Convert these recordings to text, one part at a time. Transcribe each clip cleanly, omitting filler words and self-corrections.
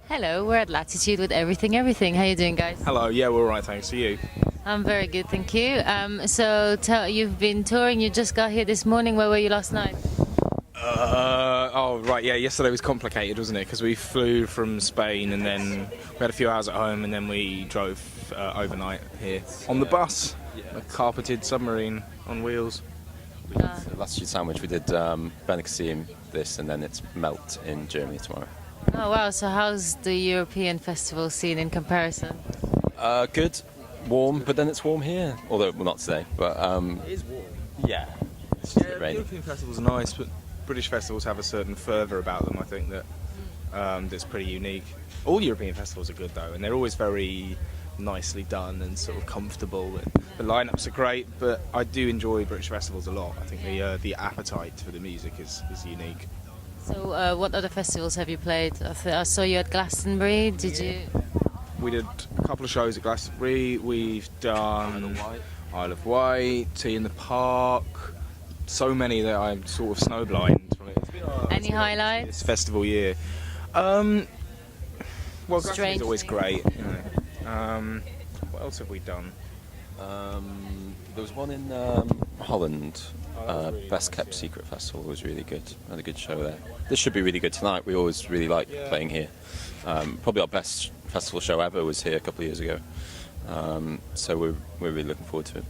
Hello, we're at Latitude with Everything Everything. How you doing, guys? Hello, yeah, we're all right, thanks. For you? I'm very good, thank you. You've been touring. You just got here this morning. Where were you last night? Oh, right, yeah, yesterday was complicated, wasn't it? Because we flew from Spain and then we had a few hours at home and then we drove overnight here on the bus, a carpeted submarine on wheels. We did the Latitude Sandwich. We did Benicassim this, and then it's Melt in Germany tomorrow. Oh wow! So how's the European festival scene in comparison? Good, warm, but then it's warm here. Although, well, not today, but It is warm. yeah, it's just a bit rainy. European festivals are nice, but British festivals have a certain fervour about them, I think, that's pretty unique. All European festivals are good, though, and they're always very nicely done and sort of comfortable. And the lineups are great, but I do enjoy British festivals a lot. I think the appetite for the music is unique. So what other festivals have you played? I saw you at Glastonbury. Did you? We did a couple of shows at Glastonbury. We've done Isle of Wight, Tea in the Park. So many that I'm sort of snowblind from it. Any highlights? This festival year. Well, Strange Glastonbury's always thing. great. You know. What else have we done? There was one in Holland. that was really Best nice, Kept yeah. Secret Festival was really good. Had a good show there. This should be really good tonight. We always really like playing here. Probably our best festival show ever was here a couple of years ago. So we're really looking forward to it.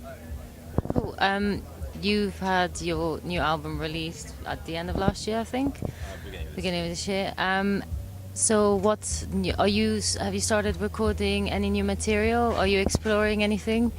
Cool. You've had your new album released at the end of last year, I think. Beginning of this year. So have you started recording any new material? Are you exploring anything?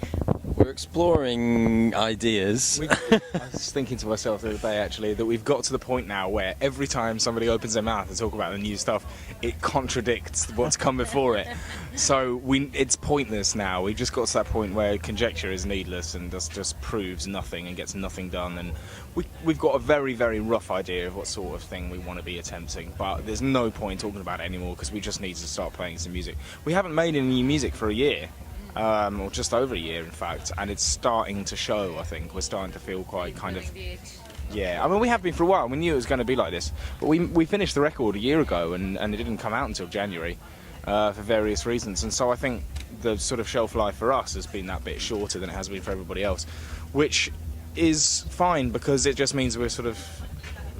We're exploring ideas. I was thinking to myself the other day, actually, that we've got to the point now where every time somebody opens their mouth to talk about the new stuff, it contradicts what's come before it. So it's pointless now. We've just got to that point where conjecture is needless and just proves nothing and gets nothing done. And we've got a very, very rough idea of what sort of thing we want to be attempting, but there's no point talking about it anymore because we just need to start playing some music. We haven't made any new music for a year. Or just over a year, in fact, and it's starting to show. I think we're starting to feel quite kind of, yeah. I mean, we have been for a while. We knew it was going to be like this, but we finished the record a year ago, and it didn't come out until January for various reasons. And so I think the sort of shelf life for us has been that bit shorter than it has been for everybody else, which is fine because it just means we're sort of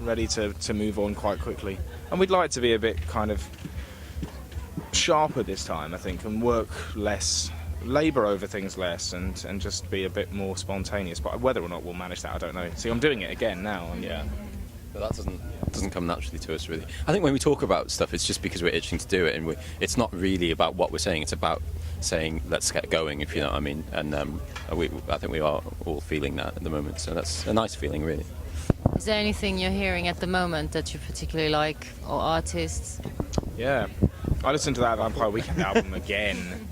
ready to move on quite quickly. And we'd like to be a bit kind of sharper this time, I think, and work less. Labour over things less and just be a bit more spontaneous, but whether or not we'll manage that I don't know. See, I'm doing it again now and Yeah, but that doesn't come naturally to us, really. I think when we talk about stuff, it's just because we're itching to do it, and it's not really about what we're saying. It's about saying let's get going, if you know what I mean. And I think we are all feeling that at the moment, so that's a nice feeling, really. Is there anything you're hearing at the moment that you particularly like, or artists? yeah. I listened to that Vampire Weekend album again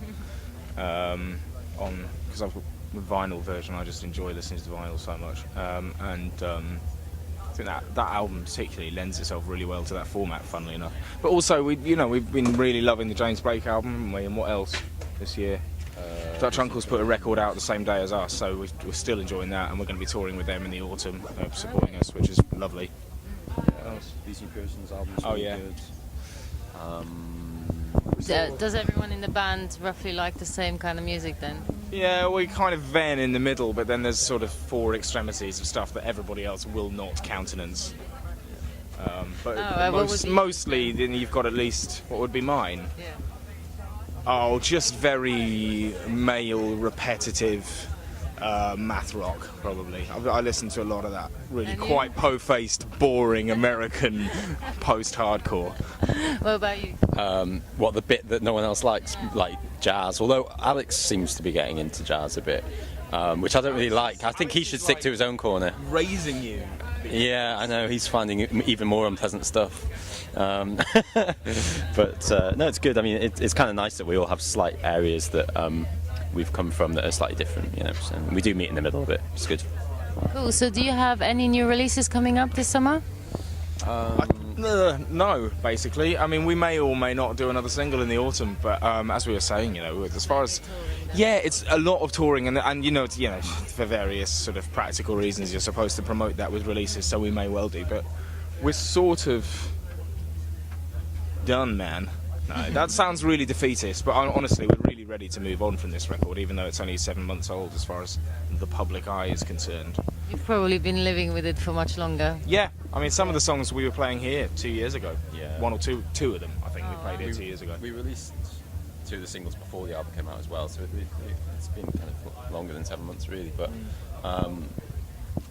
because I've got the vinyl version. I just enjoy listening to the vinyl so much, and I think that album particularly lends itself really well to that format, funnily enough. But also, we've been really loving the James Blake album, haven't we? And what else this year? Dutch Uncle's put a record out the same day as us, so we're still enjoying that, and we're going to be touring with them in the autumn, supporting us, which is lovely. These New Persons albums. Oh, yeah. Does everyone in the band roughly like the same kind of music then? Yeah, we kind of ven in the middle, but then there's sort of four extremities of stuff that everybody else will not countenance. Mostly, then you've got at least what would be mine. Yeah. Oh, just very male, repetitive math rock, probably. I listen to a lot of that. Really quite po-faced, boring American post-hardcore. What about you? What the bit that no one else likes, like jazz. Although Alex seems to be getting into jazz a bit, which I don't really like. I think he should stick to his own corner. Raising you. Yeah, I know, he's finding even more unpleasant stuff. But no, it's good. I mean, it's kind of nice that we all have slight areas that we've come from that are slightly different, you know. So we do meet in the middle of it. It's good. Cool. So do you have any new releases coming up this summer? No, basically. I mean, we may or may not do another single in the autumn, but as we were saying, as far as it's a lot of touring, and for various sort of practical reasons, you're supposed to promote that with releases, so we may well do, but we're sort of done, man. No, that sounds really defeatist, but honestly, we're really ready to move on from this record, even though it's only 7 months old as far as the public eye is concerned. You've probably been living with it for much longer. Yeah, I mean, some of the songs we were playing here 2 years ago. Yeah. One or two of them, I think, we played here 2 years ago. We released 2 of the singles before the album came out as well, so it's been kind of longer than 7 months really. But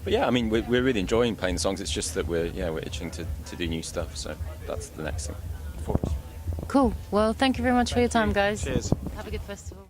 yeah, I mean, we're really enjoying playing the songs. It's just that we're itching to do new stuff. So that's the next thing for us. Cool. Well, thank you very much for your time, guys. Cheers. Have a good festival.